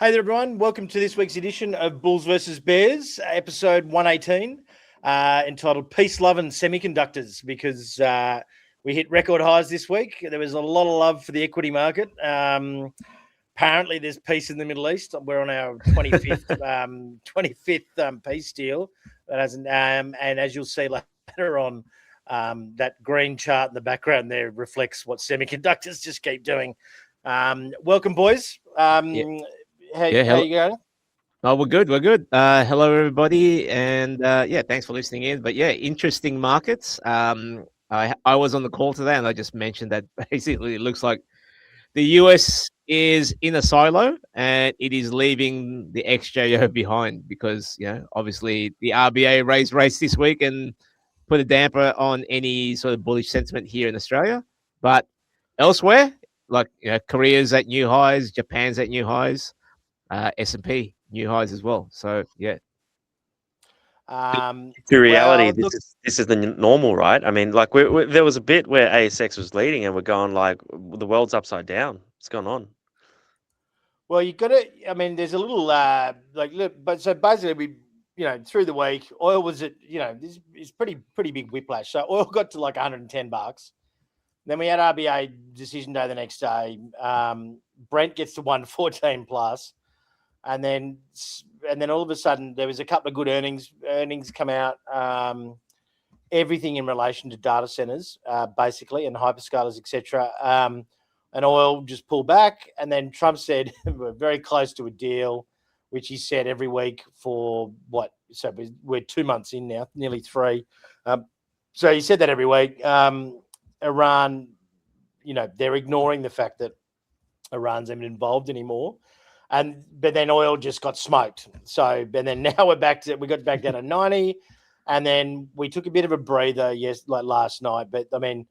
Hey there, everyone. Welcome to this week's edition of Bulls versus Bears, episode 118, entitled Peace, Love and Semiconductors, because we hit record highs this week. There was a lot of love for the equity market. Apparently, there's peace in the Middle East. We're on our 25th peace deal. That hasn't, and as you'll see later on, that green chart in the background there reflects what semiconductors just keep doing. Welcome, boys. How you going? Oh, we're good. Hello, everybody, and thanks for listening in. But interesting markets. I was on the call today, and I just mentioned that basically it looks like the US is in a silo, and it is leaving the XJO behind because obviously the RBA raised rates this week and put a damper on any sort of bullish sentiment here in Australia. But elsewhere, like Korea's at new highs, Japan's at new highs. S&P new highs as well. So the reality, this is the normal, right? I mean, like there was a bit where ASX was leading, and we're going like the world's upside down. What's going on? Well, you got to. I mean, there's a little but so basically, we through the week, oil was at this is pretty big whiplash. So oil got to like $110. Then we had RBA decision day the next day. Brent gets to 114 plus. And then all of a sudden there was a couple of good earnings come out, everything in relation to data centers, basically, and hyperscalers, etc. And oil just pulled back. And then Trump said we're very close to a deal, which he said every week for what? So we're 2 months in now, nearly 3. So he said that every week. Iran, they're ignoring the fact that Iran's even involved anymore. But then oil just got smoked. So, and then now we got back down to 90, and then we took a bit of a breather, last night. But I mean,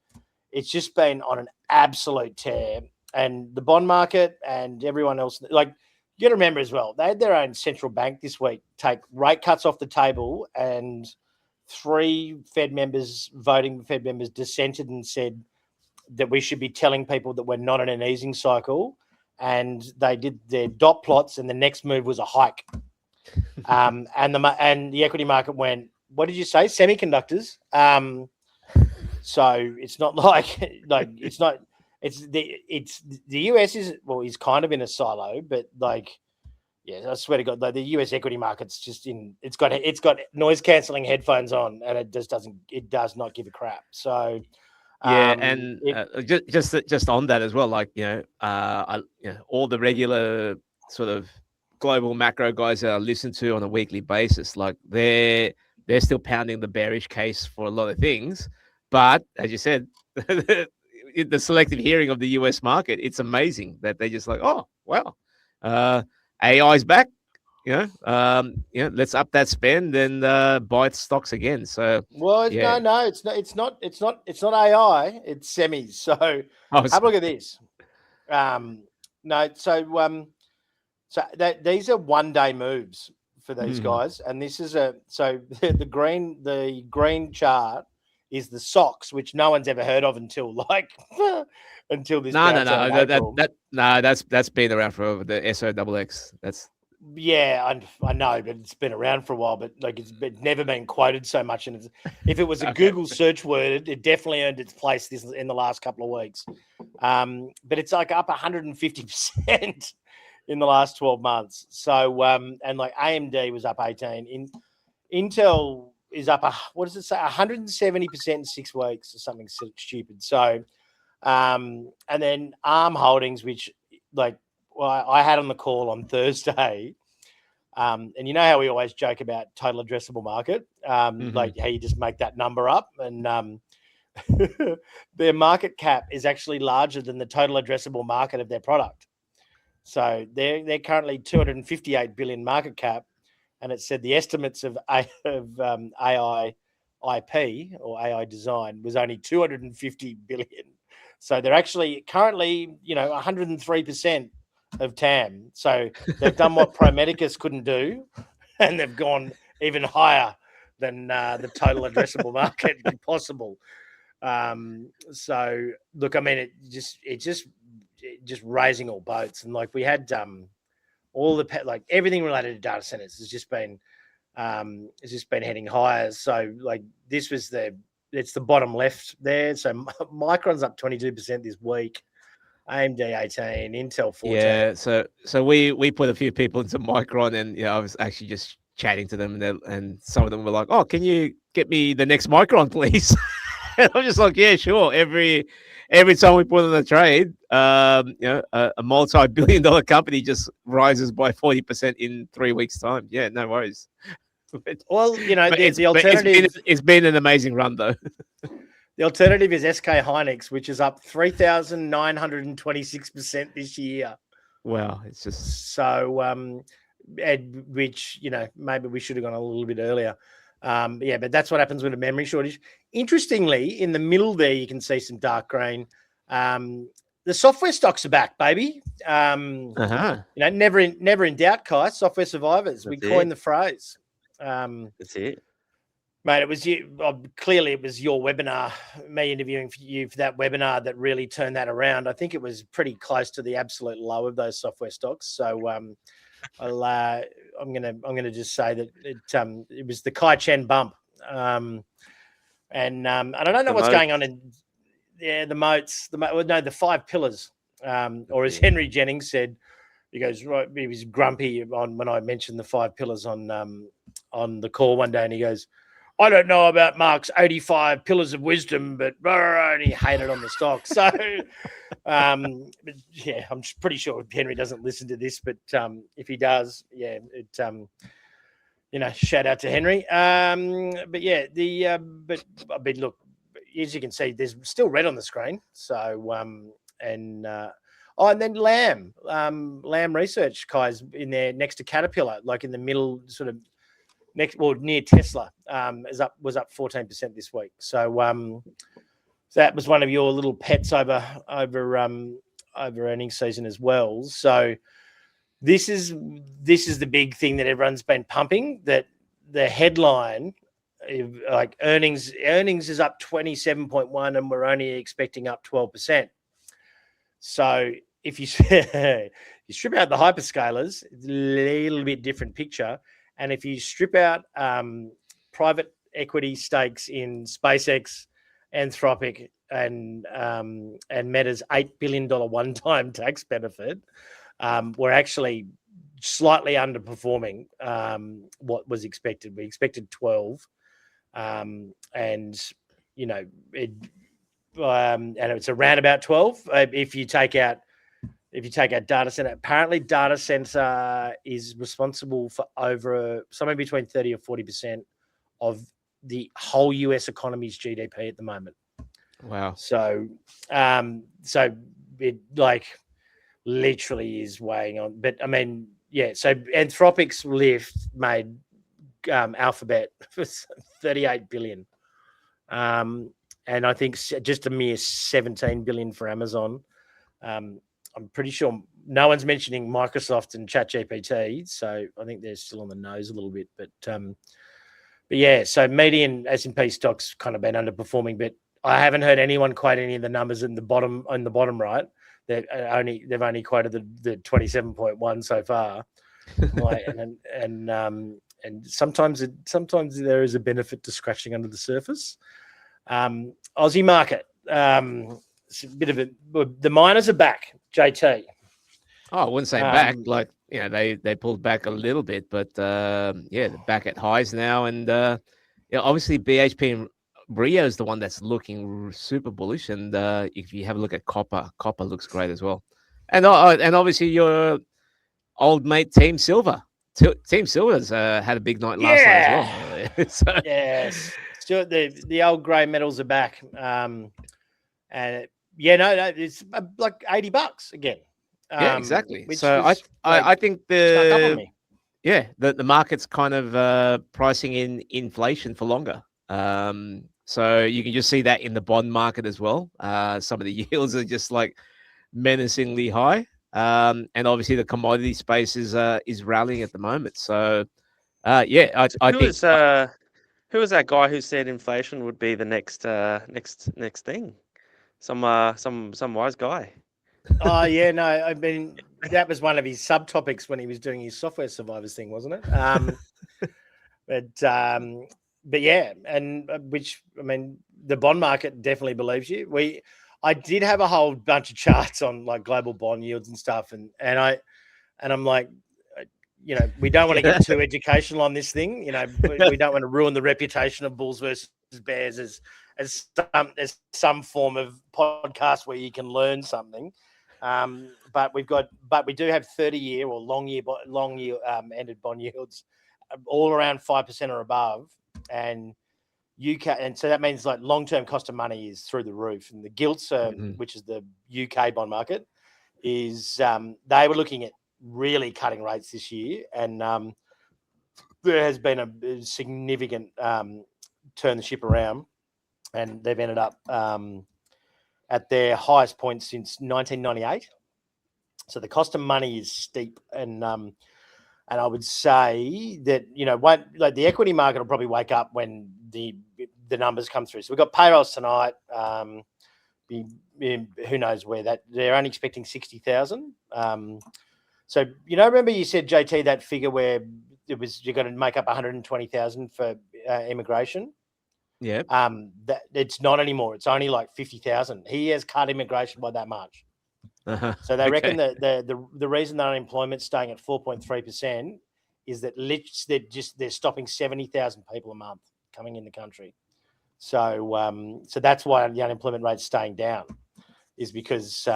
it's just been on an absolute tear, and the bond market and everyone else. Like, you got to remember as well, they had their own central bank this week take rate cuts off the table, and 3 Fed members dissented and said that we should be telling people that we're not in an easing cycle. And they did their dot plots, and the next move was a hike. And the equity market went, what did you say? Semiconductors. So it's not it's the US is kind of in a silo, but I swear to God, the US equity market's just it's got noise cancelling headphones on, and it does not give a crap. So. Just on that as well, all the regular sort of global macro guys that I listen to on a weekly basis, like they're still pounding the bearish case for a lot of things. But as you said, the selective hearing of the US market, it's amazing that they're just like, oh wow, AI's back. Let's up that spend and buy stocks again. So, no, it's not AI, it's semis. So have a look at this. These are 1 day moves for these guys, and this is the green chart is the socks, which no one's ever heard of until this. That's been around for the SOXX. Yeah, I know, but it's been around for a while. But it's never been quoted so much. And if it was a Google search word, it definitely earned its place in the last couple of weeks. But it's like up 150% in the last 12 months. So and like AMD was up 18. Intel is up 170% in 6 weeks or something stupid. So and then ARM Holdings, which I had on the call on Thursday, and you know how we always joke about total addressable market, like how you just make that number up, and their market cap is actually larger than the total addressable market of their product. So they're currently 258 billion market cap, and it said the estimates of AI IP or AI design was only 250 billion. So they're actually currently 103% of TAM. So they've done what Promedicus couldn't do, and they've gone even higher than the total addressable market possible. So look, I mean, it's just raising all boats, and like we had all the like everything related to data centers has just been heading higher. So like this was it's the bottom left there. So Micron's up 22% this week. AMD 18, Intel 14. Yeah, so we put a few people into Micron, and I was actually just chatting to them, and some of them were like, "Oh, can you get me the next Micron, please?" And I'm just like, "Yeah, sure." Every time we put in a trade, a multi-billion-dollar company just rises by 40% in 3 weeks' time. Yeah, no worries. Well, the the alternative it's been an amazing run though. The alternative is SK Hynix, which is up 3,926% this year. Wow, it's just so which maybe we should have gone a little bit earlier. But that's what happens with a memory shortage. Interestingly, in the middle there, you can see some dark green. The software stocks are back, baby. Never in doubt, Kai. Software survivors. We coined the phrase. That's it. Mate, it was you. Clearly, it was your webinar, me interviewing you for that webinar that really turned that around. I think it was pretty close to the absolute low of those software stocks. So I'm gonna just say that it was the Kai Chen bump, and I don't know what's going on in the moats. The 5 pillars, or as Henry Jennings said, he goes right. He was grumpy when I mentioned the 5 pillars on the call one day, and he goes, "I don't know about Mark's 85 pillars of wisdom, but," and he hated on the stock. So, I'm pretty sure Henry doesn't listen to this, but if he does, shout out to Henry. But look, as you can see, there's still red on the screen. So, and then Lamb Research, Kai's in there next to Caterpillar, like in the middle, sort of. Near Tesla, was up 14% this week. So that was one of your little pets over earnings season as well. So this is the big thing that everyone's been pumping. That the headline, like earnings is up 27.1, and we're only expecting up 12%. So if you strip out the hyperscalers, it's a little bit different picture. And if you strip out private equity stakes in SpaceX, Anthropic, and Meta's $8 billion one-time tax benefit, we're actually slightly underperforming what was expected. We expected 12, and it's around about 12 if you take out data center. Apparently data center is responsible for over somewhere between 30 or 40% of the whole US economy's GDP at the moment. Wow. So it like literally is weighing on. But I mean, so Anthropic's lift made Alphabet for 38 billion. And I think just a mere 17 billion for Amazon. I'm pretty sure no one's mentioning Microsoft and ChatGPT, so I think they're still on the nose a little bit. But so median S&P stocks kind of been underperforming, but I haven't heard anyone quote any of the numbers on the bottom right. They've only quoted the 27.1 so far. And sometimes there is a benefit to scratching under the surface. Aussie market. It's a bit of the miners are back, JT. Oh, I wouldn't say back. Like, they pulled back a little bit, but they're back at highs now. And obviously BHP and Rio is the one that's looking super bullish. And if you have a look at copper looks great as well. And obviously your old mate Team Silver. Team Silver's had a big night last night as well. Yes, still the old grey metals are back. And it's like $80 again. Yeah, exactly. So I think the market's kind of pricing in inflation for longer. So you can just see that in the bond market as well. Some of the yields are just like menacingly high. And obviously the commodity space is rallying at the moment. So I think who was that guy who said inflation would be the next thing? Some wise guy. Oh yeah, no, I mean that was one of his subtopics when he was doing his software survivors thing, wasn't it? But yeah, and which I mean, the bond market definitely believes you. I did have a whole bunch of charts on like global bond yields and stuff, and I'm like, we don't want to get too educational on this thing. We don't want to ruin the reputation of bulls versus bears as some form of podcast where you can learn something. But we do have 30-year or long year ended bond yields all around 5% or above, and UK, and so that means like long-term cost of money is through the roof, and the gilts, which is the UK bond market, is they were looking at really cutting rates this year, and there has been a significant turn the ship around, and they've ended up at their highest point since 1998. So the cost of money is steep, and I would say that like the equity market will probably wake up when the numbers come through. So we've got payrolls tonight. Who knows where that they're only expecting 60,000. So remember you said, JT, that figure where it was you're going to make up 120,000 for immigration. Yeah. That it's not anymore. It's only like 50,000. He has cut immigration by that much. So they reckon that the reason that unemployment's staying at 4.3% is that they're stopping 70,000 people a month coming in the country. So that's why the unemployment rate's staying down, is because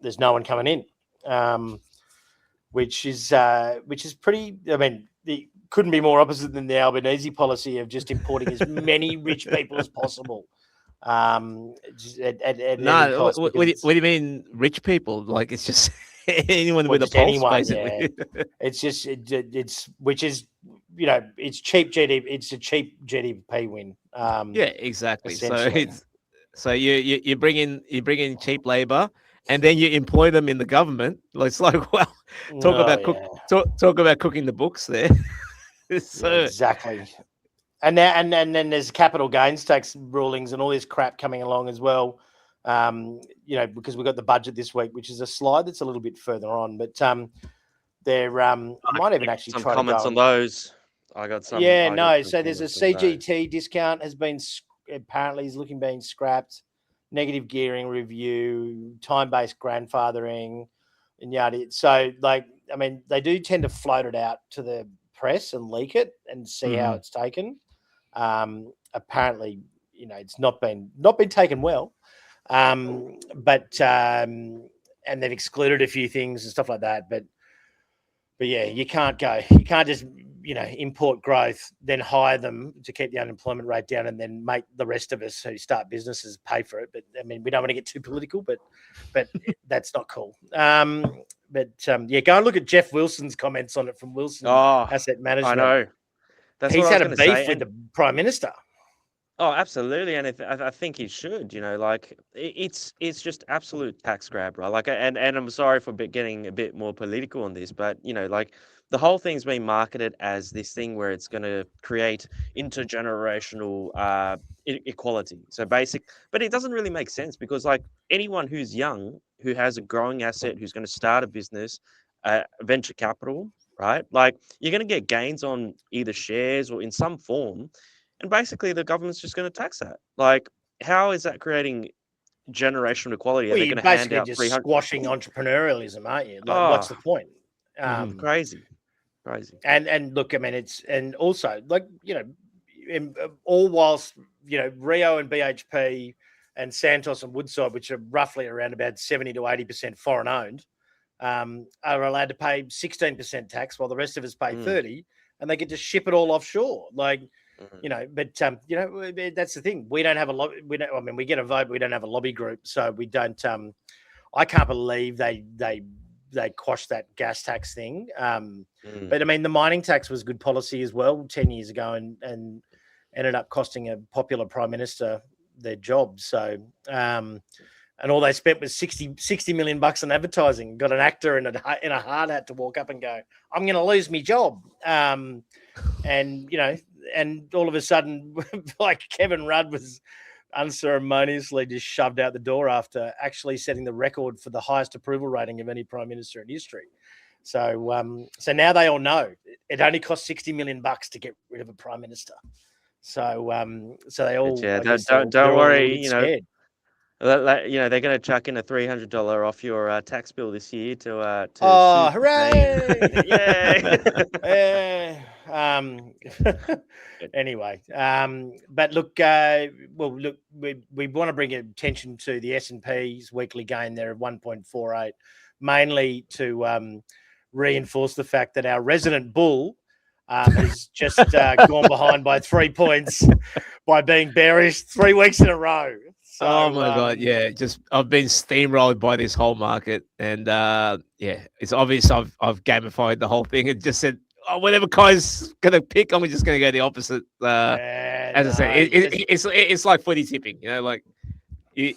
there's no one coming in, which is pretty. I mean, it couldn't be more opposite than the Albanese policy of just importing as many rich people as possible. What do you mean rich people? Like it's just anyone with a pulse, anyone, basically. Yeah. It's just which is it's cheap GDP. It's a cheap GDP win. Yeah, exactly. So you bring in cheap labor, and then you employ them in the government. It's like, well, talk about cooking the books there. Exactly. And then there's capital gains tax rulings and all this crap coming along as well. Because we've got the budget this week, which is a slide that's a little bit further on. But I might even actually some try comments to on those. I got some. So there's a CGT discount has been apparently is being scrapped. Negative gearing review, time-based grandfathering, and yada. So they do tend to float it out to the press and leak it and see how it's taken. Apparently, it's not been taken well, but and they've excluded a few things and stuff like that. But yeah, you can't just import growth, then hire them to keep the unemployment rate down, and then make the rest of us who start businesses pay for it. But I mean, we don't want to get too political, but that's not cool. Go and look at Jeff Wilson's comments on it from Wilson Asset Management. I know. He's had a beef with the Prime Minister. Oh, absolutely, and I think he should. It's just absolute tax grab, right? And I'm sorry for getting a bit more political on this, but the whole thing's being marketed as this thing where it's going to create intergenerational equality. So but it doesn't really make sense, because anyone who's young, who has a growing asset, who's going to start a business, venture capital, right? You're going to get gains on either shares or in some form. And basically, the government's just going to tax that. How is that creating generational equality? Well, you're basically just squashing entrepreneurialism, aren't you? What's the point? Crazy. And look, I mean, and also all whilst Rio and BHP and Santos and Woodside, which are roughly around about 70 to 80% foreign owned, are allowed to pay 16% tax, while the rest of us pay 30%, and they get to ship it all offshore. But that's the thing. We don't have a lobby. We get a vote, but we don't have a lobby group, so we don't. I can't believe they quashed that gas tax thing. But I mean, the mining tax was good policy as well 10 years ago, and ended up costing a popular prime minister their job. So, and all they spent was 60 million bucks on advertising. Got an actor in a hard hat to walk up and go, "I'm going to lose my job." And all of a sudden, Kevin Rudd was unceremoniously just shoved out the door after actually setting the record for the highest approval rating of any prime minister in history. So, so now they all know it only costs $60 million to get rid of a prime minister. So, so they all, Yeah, I guess don't they're all a worry. little bit scared. They're going to chuck in a $300 off your tax bill this year to Oh, suit hooray! Yay! Anyway, but look, well, look, we want to bring attention to the S&P's weekly gain there of 1.48, mainly to reinforce the fact that our resident bull has just gone behind by 3 points by being bearish 3 weeks in a row. So, oh my god, yeah, just I've been steamrolled by this whole market, and yeah, it's obvious I've gamified the whole thing and just said, oh, whatever Kai's gonna pick, I'm just gonna go the opposite. As I said, it's like footy tipping, you know, like you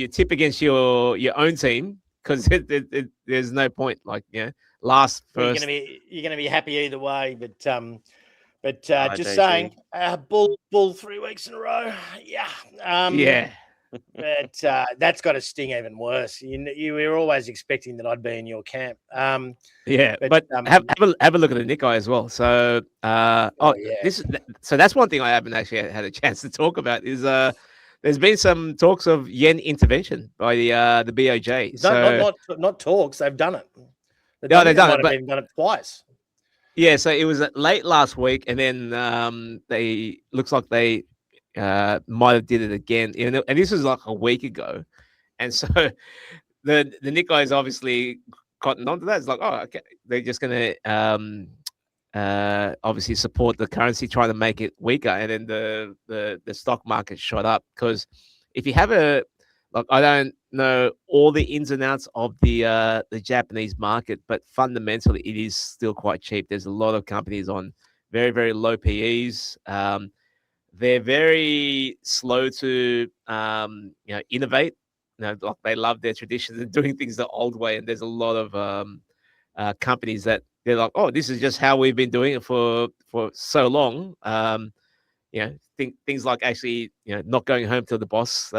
tip against your own team because there's no point, like, you know, last first. You're gonna be happy either way, but just JC. saying, bull 3 weeks in a row. Yeah. Yeah. But that's got to sting even worse. You were always expecting that I'd be in your camp. Yeah, but have a look at the Nikkei as well. So, yeah. So that's one thing I haven't actually had a chance to talk about is there's been some talks of yen intervention by the BOJ. Not talks. They've done it. They've done it, but even done it twice. Yeah, so it was late last week, and then they looks like they might have did it again, you know, and this was like a week ago, and so the Nikkei is obviously cotton onto that. It's like, oh, okay, they're just gonna obviously support the currency, trying to make it weaker, and then the stock market shot up because if you have I don't know all the ins and outs of the Japanese market, but fundamentally it is still quite cheap. There's a lot of companies on very, very low PEs. They're very slow to innovate. You know, like they love their traditions and doing things the old way. And there's a lot of companies that they're like, oh, this is just how we've been doing it for so long. You know, things like actually, you know, not going home till the boss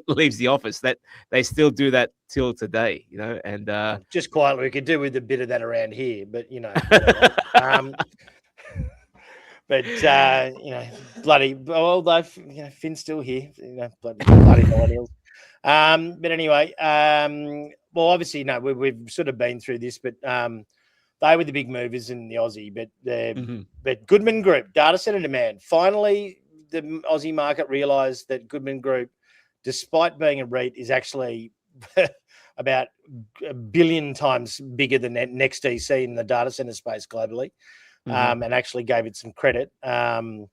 leaves the office. That they still do that till today. You know, and just quietly, we could do with a bit of that around here, but you know. But you know, bloody although you know Finn's still here, you know, bloody millennials. But anyway, well, obviously, no, we've sort of been through this, but they were the big movers in the Aussie. But Goodman Group, data center demand. Finally, the Aussie market realised that Goodman Group, despite being a REIT, is actually about 1 billion times bigger than NextDC in the data center space globally. And actually gave it some credit. Well,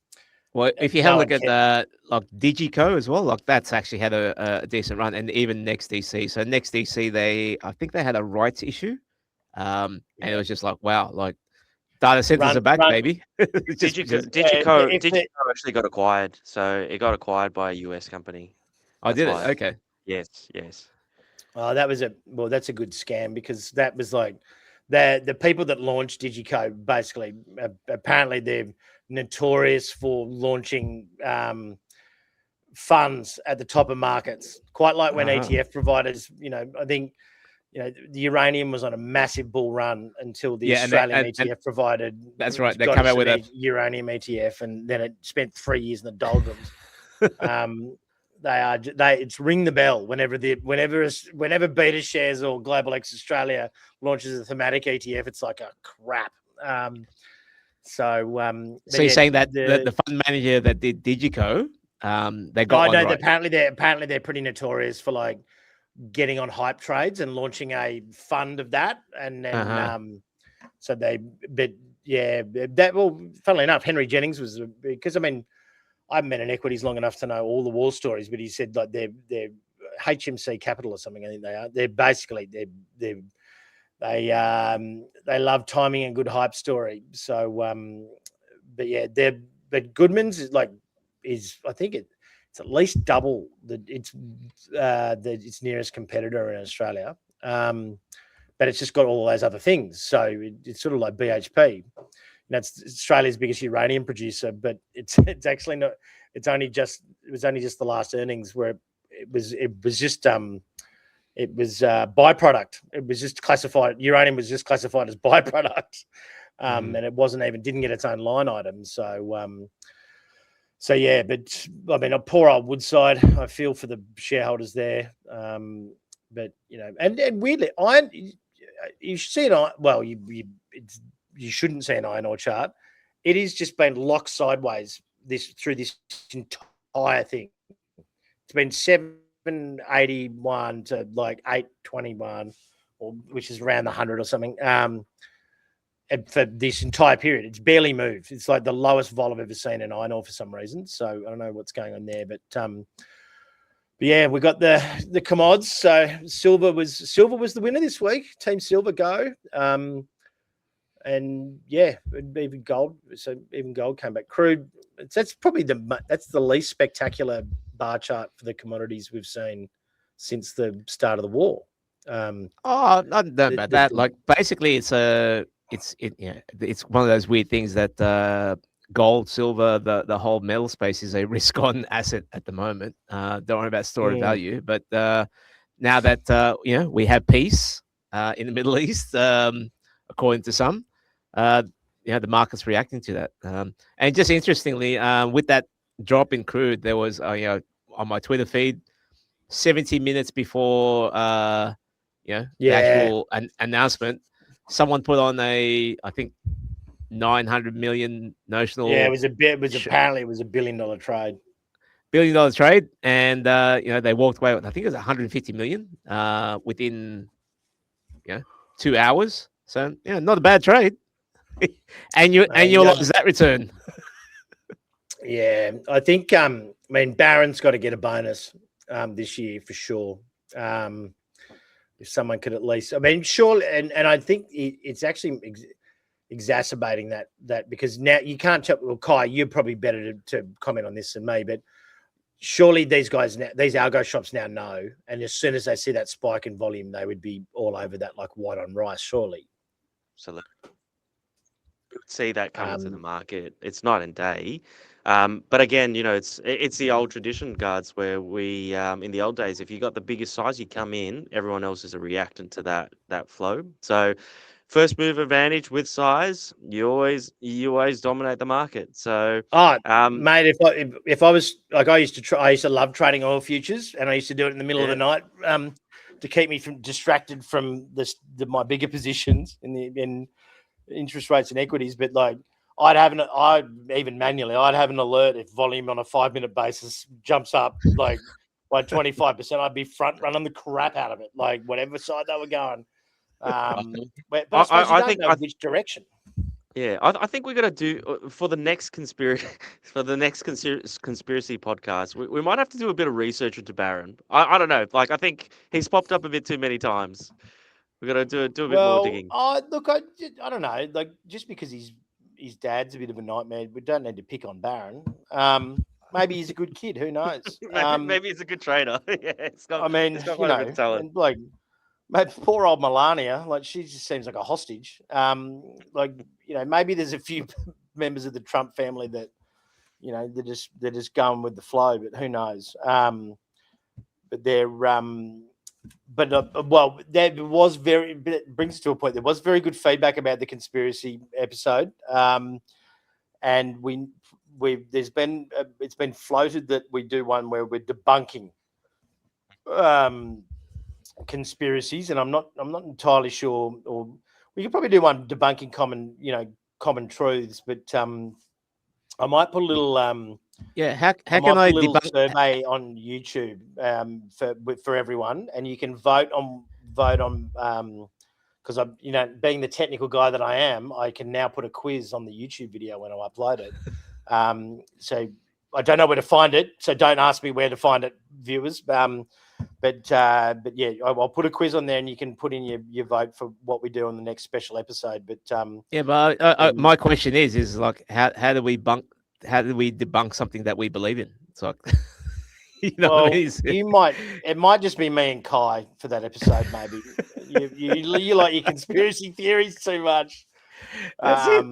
if you have a look at like Digico as well, like that's actually had a decent run, and even NextDC. So NextDC, I think they had a rights issue, and it was just like, wow, like data centers are back, baby. Digico actually got acquired, so it got acquired by a US company. I did it. Okay. Yes. Oh, that's a good scam because that was like. The people that launched Digico, basically, apparently they're notorious for launching funds at the top of markets, quite like when ETF providers, you know, I think, you know, the uranium was on a massive bull run until the Australian ETF provided. That's right. They come out with a uranium ETF, and then it spent 3 years in the doldrums. It's ring the bell whenever Beta Shares or Global X Australia launches a thematic ETF. It's like a crap. So you're saying that the fund manager that did Digico, they got one right. Apparently they're pretty notorious for like getting on hype trades and launching a fund of that, and then so they. But yeah, funnily enough, Henry Jennings was because I mean. I haven't been in equities long enough to know all the war stories, but he said like they're HMC Capital or something. I think they are. They're basically they love timing and good hype story. So, but yeah, but Goodman's is I think it's at least double its nearest competitor in Australia. But it's just got all those other things. So it's sort of like BHP. that's Australia's biggest uranium producer, but it's actually not. It was only just the last earnings where it was just byproduct. It was just classified. Uranium was just classified as byproduct, and it didn't get its own line item. So yeah, but I mean, a poor old Woodside. I feel for the shareholders there. But and weirdly, iron. You see it on. Well, you shouldn't see an iron ore chart. It has just been locked sideways through this entire thing. It's been 781 to like 821, which is around the 100 or something. For this entire period, it's barely moved. It's like the lowest vol I've ever seen in iron ore for some reason. So I don't know what's going on there, but yeah, we got the commods. So silver was the winner this week. Team Silver go. And yeah, even gold. So even gold came back. Crude. That's probably the least spectacular bar chart for the commodities we've seen since the start of the war. I don't know about that. Like basically, it's one of those weird things that gold, silver, the whole metal space is a risk-on asset at the moment. Don't worry about store of value, but now that we have peace in the Middle East, according to some, the market's reacting to that. And just interestingly, with that drop in crude, there was on my Twitter feed, 70 minutes before the actual announcement, someone put on I think 900 million notional. Yeah, apparently it was $1 billion trade. $1 billion trade, and they walked away with, I think it was 150 million within 2 hours. So not a bad trade. Annualize that return. Yeah, I think Barron's got to get a bonus this year for sure. If someone could at least, surely, and I think it's actually exacerbating that because now you can't tell. Well, Kai, you're probably better to comment on this than me, but surely these guys now, these algo shops now know, and as soon as they see that spike in volume, they would be all over that like white on rice. Surely, absolutely. You would see that coming to the market. It's night and day. But again, it's the old tradition, guards, where we in the old days, if you got the biggest size, you come in, everyone else is a reactant to that flow. So first move advantage with size, you always dominate the market. So mate, if I was like, I used to love trading oil futures, and I used to do it in the middle of the night to keep me distracted from my bigger positions in interest rates and equities. But like, I'd have an alert if volume on a 5-minute basis jumps up like by 25%. I'd be front running the crap out of it, like whatever side they were going. But I think which direction. Yeah, I think we're gonna do for the next conspiracy podcast. We might have to do a bit of research into Barron. I don't know. Like, I think he's popped up a bit too many times. We're gonna do a bit more digging. Look, I don't know. Like, just because his dad's a bit of a nightmare, we don't need to pick on Barron. Maybe he's a good kid. Who knows? maybe he's a good trader. Yeah, it's got talent. And like, mate, poor old Melania. Like, she just seems like a hostage. Maybe there's a few members of the Trump family that, they're just going with the flow. But who knows? But they're that was it brings us to a point. There was very good feedback about the conspiracy episode, and it's been floated that we do one where we're debunking conspiracies, and I'm not entirely sure, or we could probably do one debunking common truths, but I might put a little how can I debunk survey on YouTube for everyone, and you can vote on because I'm being the technical guy that I am, I can now put a quiz on the YouTube video when I upload it. So I don't know where to find it, so don't ask me where to find it, viewers. But yeah, I'll put a quiz on there, and you can put in your vote for what we do on the next special episode. But my question is like, how do we debunk something that we believe in? It's like, what I mean? It might just be me and Kai for that episode. Maybe you like your conspiracy theories too much. That's it.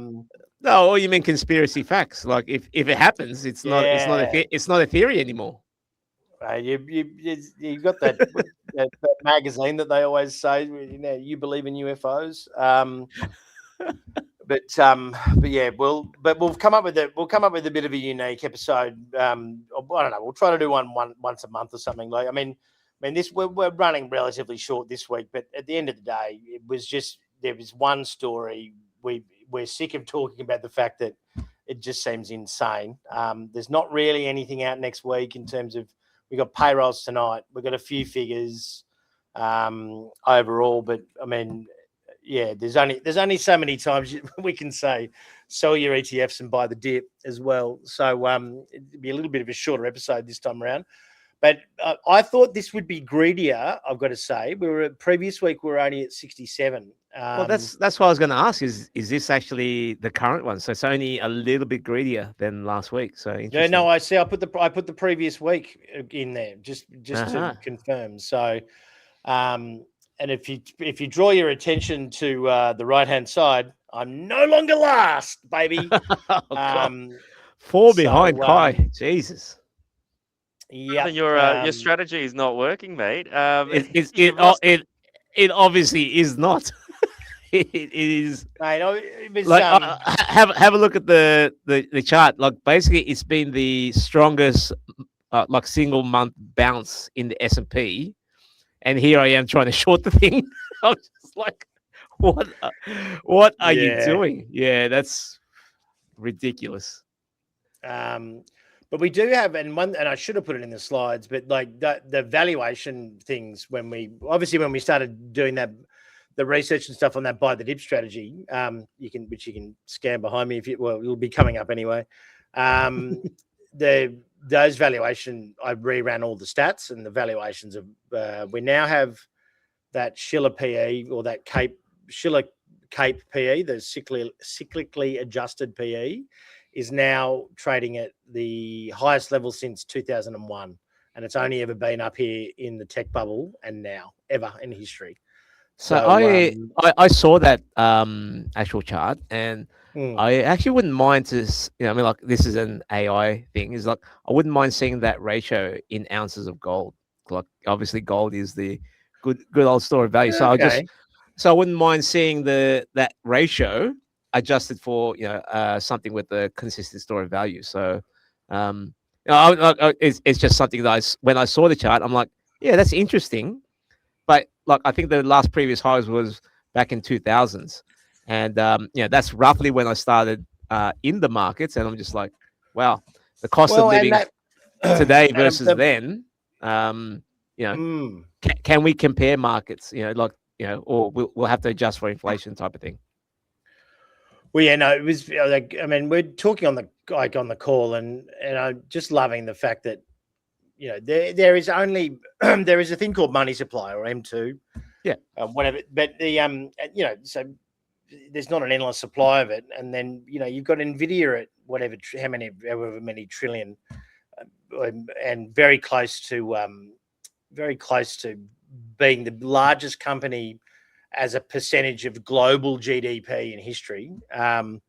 No, or you mean conspiracy facts? Like if it happens, it's not Yeah. it's not a theory anymore. You got that magazine that they always say, you know, you believe in UFOs. But yeah, we'll come up with a bit of a unique episode. I don't know. We'll try to do one once a month or something. Like, I mean, this we're running relatively short this week, but at the end of the day, it was just there was one story. We're sick of talking about the fact that it just seems insane. There's not really anything out next week in terms of we got payrolls tonight. We've got a few figures overall, but I mean, yeah, there's only so many times we can say sell your ETFs and buy the dip as well. So it'd be a little bit of a shorter episode this time around. But I thought this would be greedier. I've got to say, previous week we were only at 67. Well, that's what I was going to ask. Is this actually the current one? So it's only a little bit greedier than last week. So interesting. Yeah, no, I see. I put the previous week in there just to confirm. So, and if you draw your attention to the right hand side, I'm no longer last, baby. Oh, 4 behind Kai. Jesus. Yeah, your strategy is not working, mate. It obviously is not. It is. Mate, it was, like have a look at the chart. Like basically, it's been the strongest like single month bounce in the S&P, and here I am trying to short the thing. I'm just like, what are you doing? Yeah, that's ridiculous. But we do have, and I should have put it in the slides, but like the valuation things when we started doing that, the research and stuff on that buy the dip strategy, which you can scan behind me it'll be coming up anyway. Those valuation, I reran all the stats and the valuations of we now have that Schiller PE or that Schiller Cape PE, the cyclically adjusted PE, is now trading at the highest level since 2001. And it's only ever been up here in the tech bubble and now, ever in history. So I saw that actual chart, and I actually wouldn't mind I mean, like this is an AI thing. Is like I wouldn't mind seeing that ratio in ounces of gold. Like obviously, gold is the good old store of value. So I wouldn't mind seeing that ratio adjusted for something with the consistent store of value. So it's just something that when I saw the chart, I'm like, yeah, that's interesting. But like I think the last previous highs was back in 2000s, and that's roughly when I started in the markets, and I'm just like, wow, the cost of living today versus then. Can we compare markets? Or we'll have to adjust for inflation type of thing. Well, yeah, no, it was like, I mean, we're talking on the call, and I'm just loving the fact that there is only there is a thing called money supply or M2, whatever. But so there's not an endless supply of it, and then you've got Nvidia at however many trillion, and very close to being the largest company as a percentage of global GDP in history. The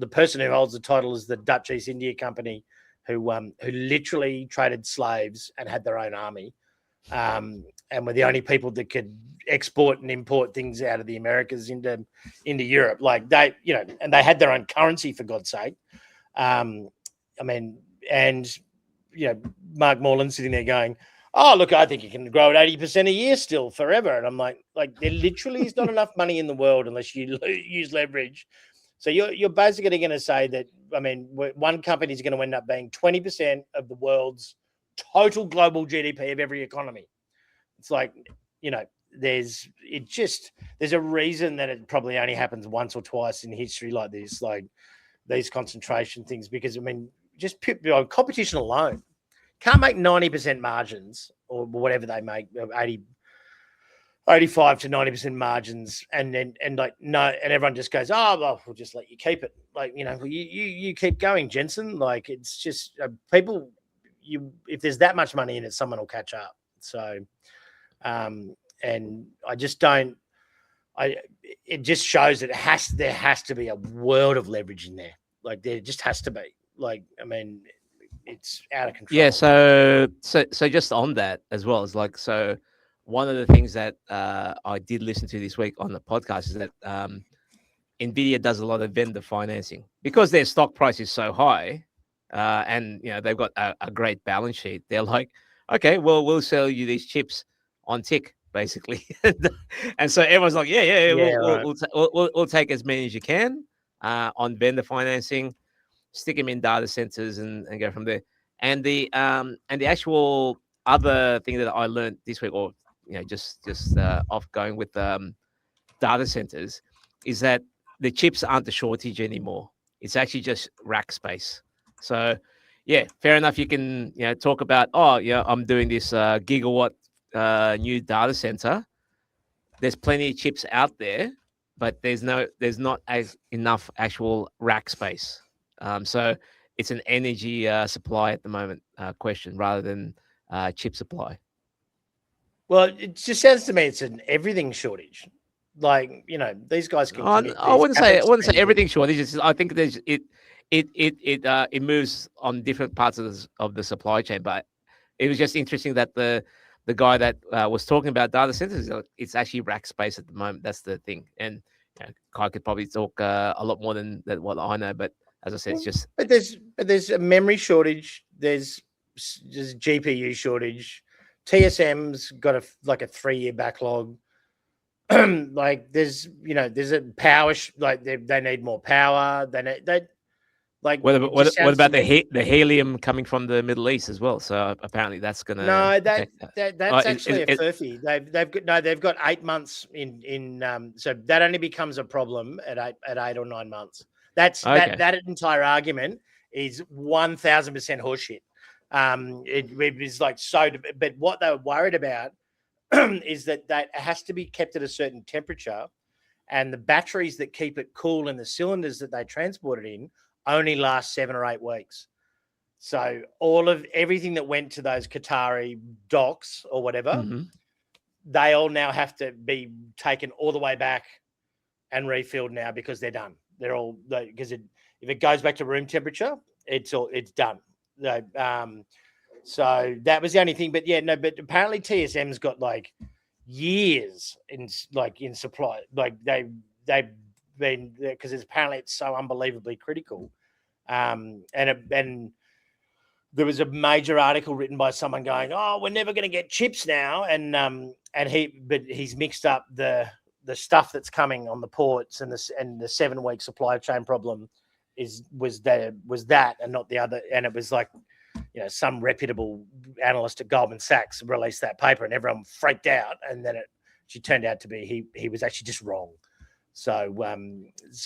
person who holds the title is the Dutch East India Company, who literally traded slaves and had their own army, and were the only people that could export and import things out of the Americas into Europe. Like they, and they had their own currency, for God's sake. I mean, and Mark Moreland sitting there going, "Oh, look, I think you can grow at 80% a year still forever." And I'm like there literally is not enough money in the world unless you use leverage. So you're basically going to say that, I mean, one company is going to end up being 20% of the world's total global GDP of every economy. It's like, there's a reason that it probably only happens once or twice in history like this, like these concentration things, because I mean, just competition alone can't make 90% margins or whatever they make, 85 to 90% margins, and everyone just goes, "Oh, well, we'll just let you keep it." Like, you keep going, Jensen. Like, it's just people. If there's that much money in it, someone will catch up. So, and I just don't. it just shows that there has to be a world of leverage in there. Like there just has to be. Like, I mean, it's out of control. Yeah. So just on that as well, is like, so one of the things that I did listen to this week on the podcast is that Nvidia does a lot of vendor financing because their stock price is so high, and they've got a great balance sheet. They're like, okay, well, we'll sell you these chips on tick, basically, and so everyone's like, yeah, right. we'll take as many as you can on vendor financing, stick them in data centers, and go from there. And the actual other thing that I learned this week, or just off going with data centers, is that the chips aren't the shortage anymore. It's actually just rack space. So, yeah, fair enough. You can talk about, oh yeah, I'm doing this gigawatt new data center. There's plenty of chips out there, but there's not enough actual rack space. So it's an energy supply at the moment question rather than chip supply. Well, it just sounds to me it's an everything shortage. Like, these guys can commit. I wouldn't say everything shortage. I think there's it moves on different parts of the supply chain. But it was just interesting that the guy that was talking about data centers, it's actually rack space at the moment. That's the thing. And Kai could probably talk a lot more than what I know. But as I said, it's just. But there's a memory shortage. There's GPU shortage. TSM's got a 3-year backlog. Like there's a power they need more power. They like. What about the helium coming from the Middle East as well? So apparently that's gonna. No, that's actually a furphy. They've got 8 months in so that only becomes a problem at 8 or 9 months. That's okay. That entire argument is 1000% horseshit. It was like so, but what they were worried about is that it has to be kept at a certain temperature, and the batteries that keep it cool and the cylinders that they transport it in only last 7 or 8 weeks. So everything that went to those Qatari docks or whatever, they all now have to be taken all the way back and refilled now because they're done. They're all because if it goes back to room temperature, it's done. So that was the only thing. But but apparently TSM's got years in supply. Like they've been, because apparently it's so unbelievably critical. And there was a major article written by someone going, "Oh, we're never going to get chips now," and he's mixed up the stuff that's coming on the ports and the 7-week supply chain problem was that and not the other. And it was some reputable analyst at Goldman Sachs released that paper and everyone freaked out, and then she turned out to be he was actually just wrong. So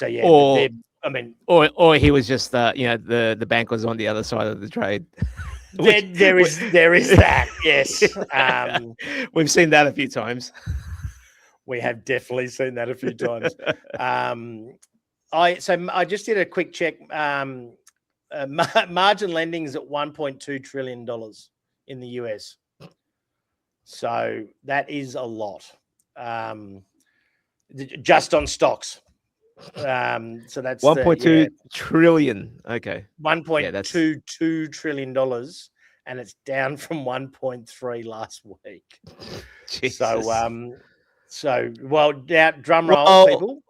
yeah, or he was just the bank was on the other side of the trade. There is that, yes. We've seen that a few times. We have definitely seen that a few times. I just did a quick check. Margin lending is at $1.2 trillion in the US. So that is a lot. Just on stocks. So that's 1.2 trillion. Okay. $1.22 trillion, and it's down from 1.3 last week. Jesus. So now drum roll, people.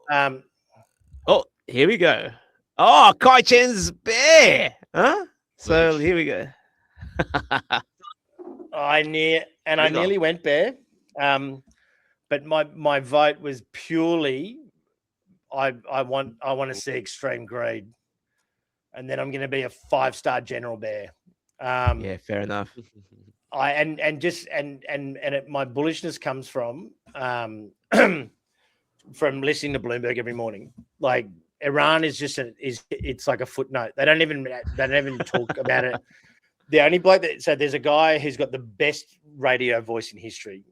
Oh, here we go. Oh, Kai Chen's bear. Huh? So here we go. I nearly went bear. But my vote was purely I want to see extreme greed, and then I'm going to be a 5-star general bear. Yeah, fair enough. My bullishness comes from listening to Bloomberg every morning. Like Iran is it's like a footnote. They don't even talk about it. The only bloke there's a guy who's got the best radio voice in history.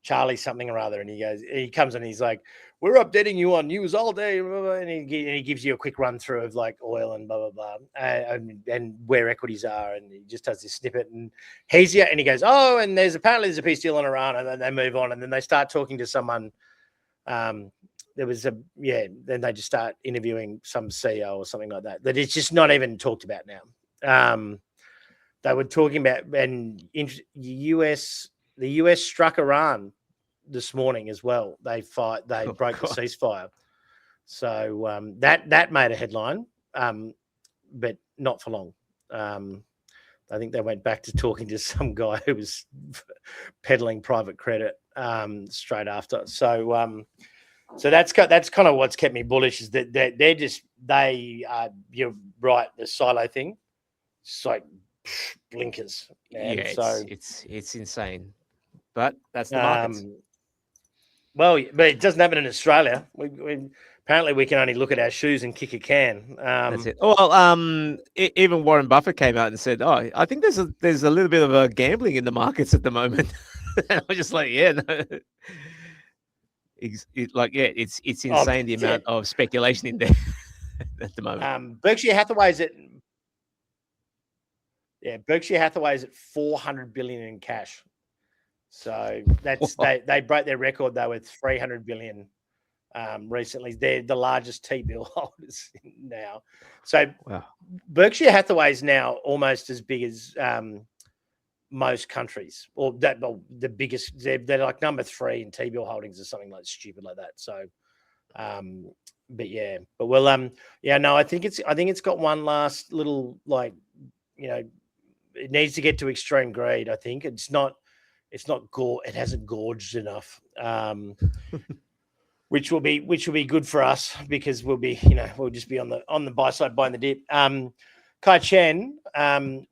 Charlie something or other, and he comes and he's like, "We're updating you on news all day," blah, blah, blah, and he gives you a quick run through of oil and blah blah blah, and where equities are, and he just does this snippet, and he goes, "Oh, and there's a peace deal in Iran," and then they move on, and then they start talking to someone There was then they just start interviewing some CEO or something like that. That it's just not even talked about now. They were talking about, and the US struck Iran this morning as well. They broke the ceasefire. So that made a headline, but not for long. I think they went back to talking to some guy who was peddling private credit straight after. So that's kind of what's kept me bullish, is that you're right, the silo thing. It's like blinkers. Man. Yeah, so it's insane, but that's the market. Well, but it doesn't happen in Australia. Apparently we can only look at our shoes and kick a can. That's it. Well, even Warren Buffett came out and said, "Oh, I think there's a little bit of a gambling in the markets at the moment." And I was just like, "Yeah, no." It's insane the amount of speculation in there at the moment. Berkshire Hathaway's at $400 billion in cash. So that's they broke their record though with $300 billion recently. They're the largest T-bill holders now. So wow. Berkshire Hathaway is now almost as big as most countries, or the biggest. They're like number 3 in T-bill holdings or something like stupid like that. So, but we'll I think it's got one last little it needs to get to extreme greed. I think it hasn't gorged enough. Which will be good for us, because we'll just be on the buy side buying the dip. Kai Chen,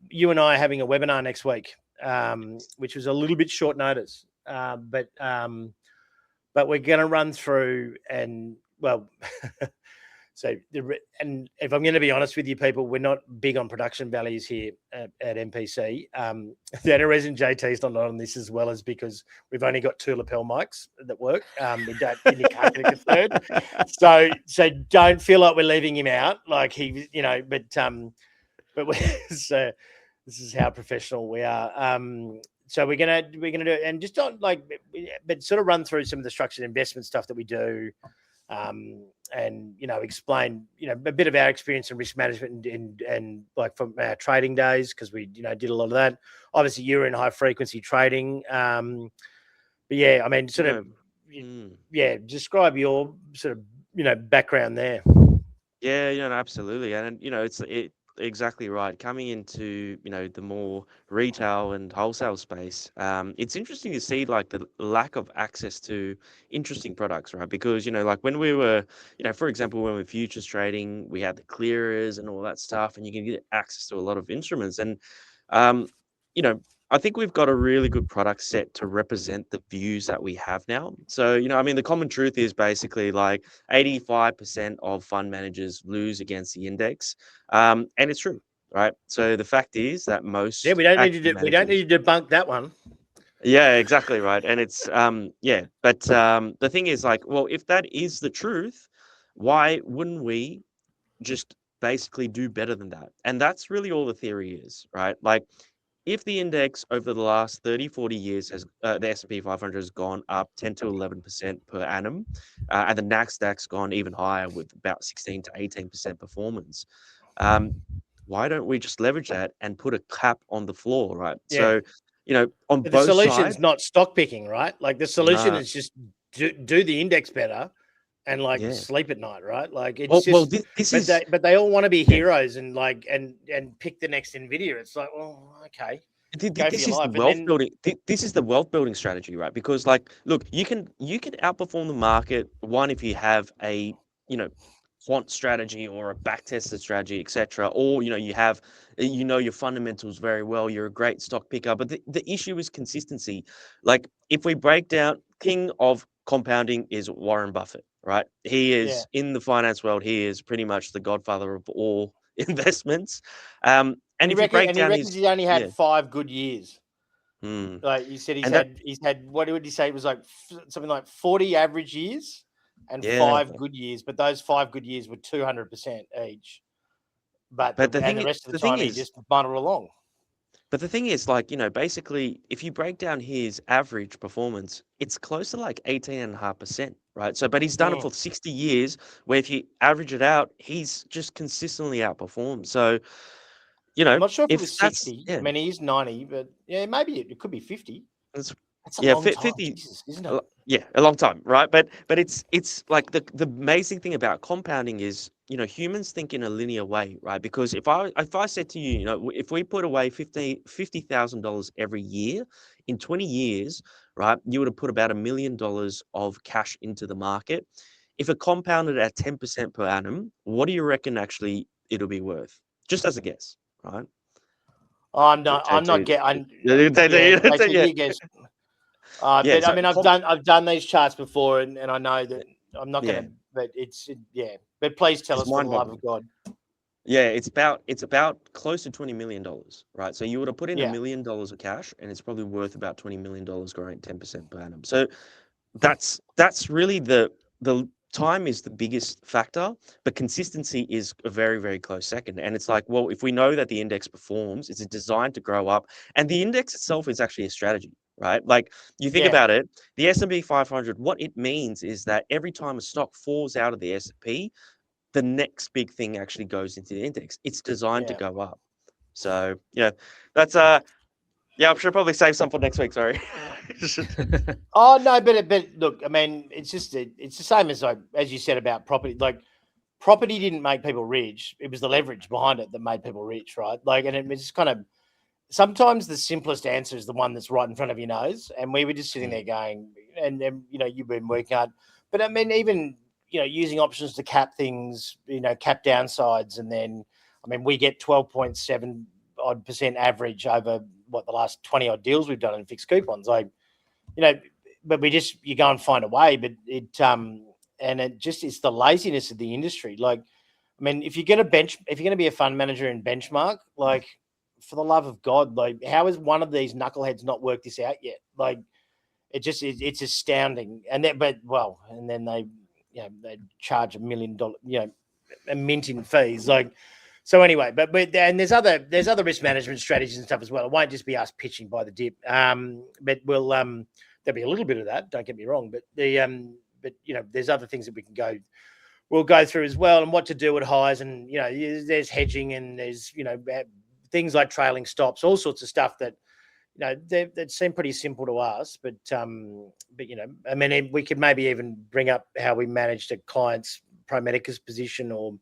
you and I are having a webinar next week, which was a little bit short notice, but we're going to run through and and if I'm going to be honest with you, people, we're not big on production values here at MPC. The only reason JT's not on this as well is because we've only got 2 lapel mics that work. We don't, and you can't get a third. So don't feel like we're leaving him out. Like but this is how professional we are. So we're gonna do it, and just don't but sort of run through some of the structured investment stuff that we do. And explain a bit of our experience in risk management and like from our trading days, because we did a lot of that. Obviously you were in high frequency trading, but yeah, I mean describe your sort of background there. Yeah, absolutely. And it's exactly right. Coming into the more retail and wholesale space, it's interesting to see like the lack of access to interesting products, right? Because like when we were, for example, when we were futures trading, we had the clearers and all that stuff, and you can get access to a lot of instruments. And I think we've got a really good product set to represent the views that we have now. So, the common truth is basically like 85% of fund managers lose against the index. And it's true, right? So the fact is that most we don't need to debunk that one. Yeah, exactly right. And it's but the thing is like, well, if that is the truth, why wouldn't we just basically do better than that? And that's really all the theory is, right? Like, if the index over the last 30, 40 years has the S&P 500 has gone up 10 to 11% per annum, and the Nasdaq's gone even higher with about 16 to 18% performance, why don't we just leverage that and put a cap on the floor, right? Yeah. So, on but both the solution's sides, not stock picking, right? Like the solution is just do the index better and sleep at night, right? Like it's but they all want to be heroes and and pick the next Nvidia. It's like, well, okay. This is the wealth building. This is the wealth building strategy, right? Because look, you can outperform the market if you have a quant strategy or a backtested strategy, etc. Or you have your fundamentals very well. You're a great stock picker, but the issue is consistency. Like if we break down, king of compounding is Warren Buffett, right? He is in the finance world. He is pretty much the godfather of all investments. And if you break down he's only had 5 good years. Like you said, he's had what would you say? It was like something like 40 average years and 5 good years, but those 5 good years were 200% each. But the rest of the time he just bundled along. But the thing is, like, basically, if you break down his average performance, it's close to like 18.5%, right? So, but he's done it for 60 years, where if you average it out, he's just consistently outperformed. So, I'm not sure if it if was that's, 60. yeah, I mean, he is 90, but yeah, maybe it could be 50. that's, That's a yeah, long time, 50, Jesus, isn't it? yeah, a long time, right? But it's like the amazing thing about compounding is, humans think in a linear way, right? Because if I said to you, if we put away $50,000 every year in 20 years, right, you would have put about $1 million of cash into the market. If it compounded at 10% per annum, what do you reckon actually it'll be worth? Just as a guess, right? I'm not getting. Yeah, basically, Yeah, you guess. yeah. But I So mean, I've done these charts before, and I know that I'm not yeah, going to. But yeah. But please tell it's us, for the love mind-boggling. of God. Yeah, it's about close to $20 million, right? So you would have put in $1 Yeah, million of cash, and it's probably worth about $20 million growing 10% per annum. So that's really the time is the biggest factor, but consistency is a very, very close second. And it's like, well, if we know that the index performs, it's designed to grow up, and the index itself is actually a strategy, right? Like, you think yeah, about it, the S&P 500, what it means is that every time a stock falls out of the S&P, the next big thing actually goes into the index. It's designed to yeah. go up. So yeah, that's yeah, I should probably save some for next week. Sorry. Oh no, but look, I mean, it's the same as you said about property. Like, property didn't make people rich; it was the leverage behind it that made people rich, right? Like, and it's kind of sometimes the simplest answer is the one that's right in front of your nose. And we were just sitting there going, and you've been working hard, but I mean, even using options to cap things, cap downsides, and then I mean, we get 12.7% average over what the last 20 odd deals we've done in fixed coupons. Like, but you go and find a way, but and it just it's the laziness of the industry. Like, I mean, if you're going to be a fund manager in benchmark, like, for the love of God, like, how has one of these knuckleheads not worked this out yet? Like, it's astounding. And then they charge $1 million, a mint in fees. Like, so anyway, but and there's other risk management strategies and stuff as well. It won't just be us pitching by the dip. But there'll be a little bit of that. Don't get me wrong, but there's other things that we'll go through as well, and what to do at highs, and there's hedging, and there's things like trailing stops, all sorts of stuff that that seem pretty simple to us, but I mean, we could maybe even bring up how we managed a client's Pro Medicus position, or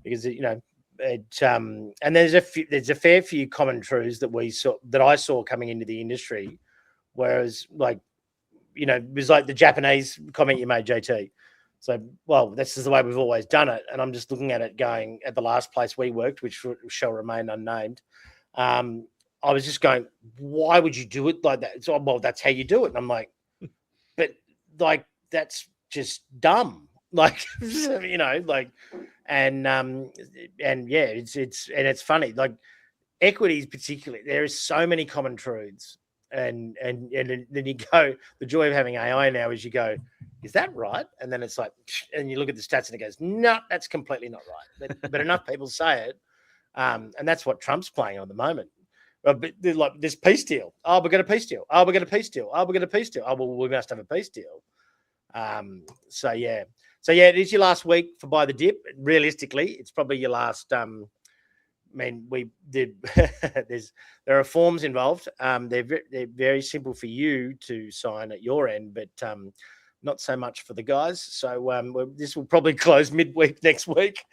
because and there's a fair few common truths that I saw coming into the industry, whereas it was like the Japanese comment you made, JT. So, well, this is the way we've always done it. And I'm just looking at it going at the last place we worked, which shall remain unnamed. I was just going, why would you do it like that? So, well, that's how you do it. And I'm like, but that's just dumb. Like, and yeah, it's funny. Like, equities particularly, there is so many common truths. And then you go, the joy of having AI now is you go, is that right? And then it's like, and you look at the stats and it goes, no, that's completely not right. But enough people say it. And that's what Trump's playing on at the moment. But like this peace deal. Oh, we're going to peace deal. Oh, we're going to peace deal. Oh, we're going to peace deal. Oh, well, we must have a peace deal. So yeah, it is your last week for buy the dip. Realistically, it's probably your last. I mean, we did. There are forms involved. They're very simple for you to sign at your end, but not so much for the guys. So this will probably close midweek next week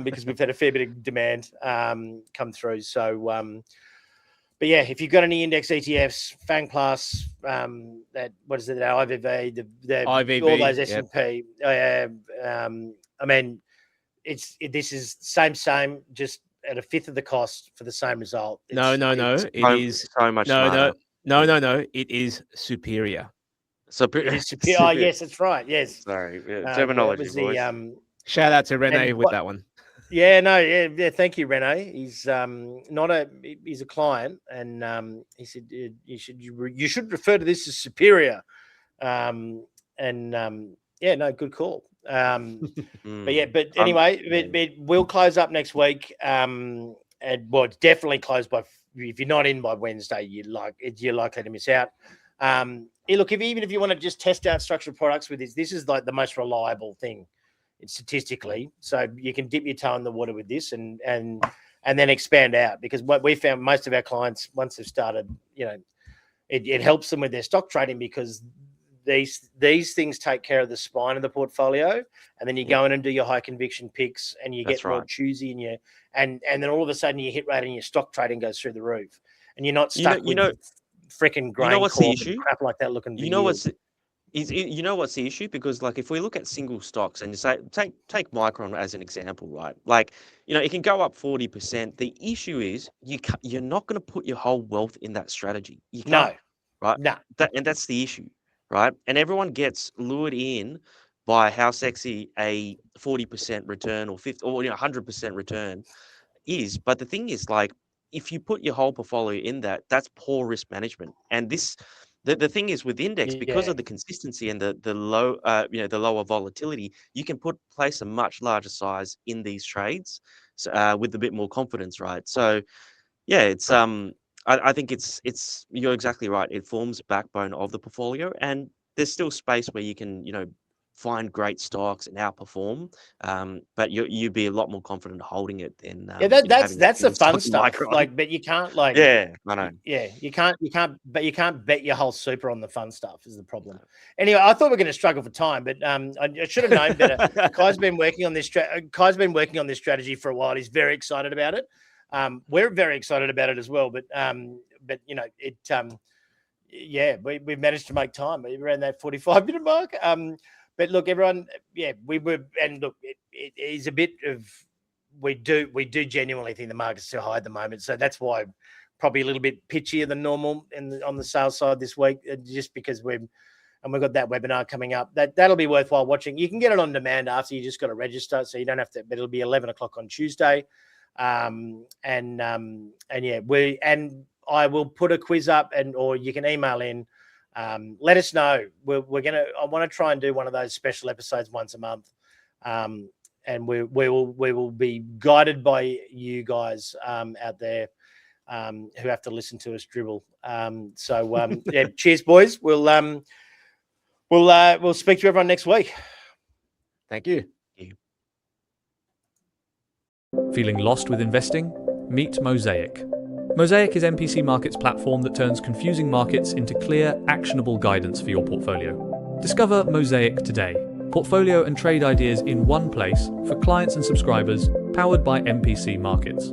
because we've had a fair bit of demand come through. So, but yeah, if you've got any index ETFs, FANG Plus, that what is it? That IVV, the IVV, all those S&P. I mean, this is same, just at a fifth of the cost for the same result. No. It is so much smarter. No. It is superior. It is superior. Oh, yes, that's right. Yes. Sorry, terminology, boys. Shout out to Rene with that one. Yeah, no, yeah. Thank you, Rene. He's he's a client, and he said you should refer to this as superior, yeah, no, good call. But anyway, it will close up next week, and well, it's definitely closed by you're not in by Wednesday, you're likely to miss out. Look, even if you want to just test out structured products with this is like the most reliable thing, statistically. So you can dip your toe in the water with this and then expand out, because what we found, most of our clients, once they've started, it helps them with their stock trading, because these things take care of the spine of the portfolio, and then you go in and do your high conviction picks, and you get more choosy, and then all of a sudden your hit rate and your stock trading goes through the roof, and you're not stuck with freaking grain what's the corp issue? and crap like that looking. What's the issue? Because like if we look at single stocks and you say take Micron as an example, right? Like it can go up 40%. The issue is you're not going to put your whole wealth in that strategy. You can't, right? No, and that's the issue, right? And everyone gets lured in by how sexy a 40% return or 50 or 100% return is. But the thing is, like, if you put your whole portfolio in that, that's poor risk management. And the thing is with index, because of the consistency and the low, the lower volatility, you can place a much larger size in these trades with a bit more confidence, right? So, yeah, it's I think it's you're exactly right. It forms a backbone of the portfolio, and there's still space where you can find great stocks and outperform. But you'd be a lot more confident holding it than that's the fun stuff. Like, but you can't I know. Yeah, you can't bet your whole super on the fun stuff is the problem. Anyway, I thought we were going to struggle for time, but I should have known better. Kai's been working on this. Kai's been working on this strategy for a while. He's very excited about it. We're very excited about it as well. But we managed to make time around that 45-minute mark. But look, everyone, we were, and look, it is a bit of, we do genuinely think the market's too high at the moment. So that's why probably a little bit pitchier than normal on the sales side this week, just because we've got that webinar coming up. That'll be worthwhile watching. You can get it on demand after, you just got to register. So you don't have to, but it'll be 11 o'clock on Tuesday. I will put a quiz up or you can email in. Let us know. I want to try and do one of those special episodes once a month, and we will be guided by you guys out there who have to listen to us dribble. Cheers, boys. We'll speak to everyone next week. Thank you. Feeling lost with investing? Meet Mosaic. Mosaic is MPC Markets' platform that turns confusing markets into clear, actionable guidance for your portfolio. Discover Mosaic today. Portfolio and trade ideas in one place for clients and subscribers, powered by MPC Markets.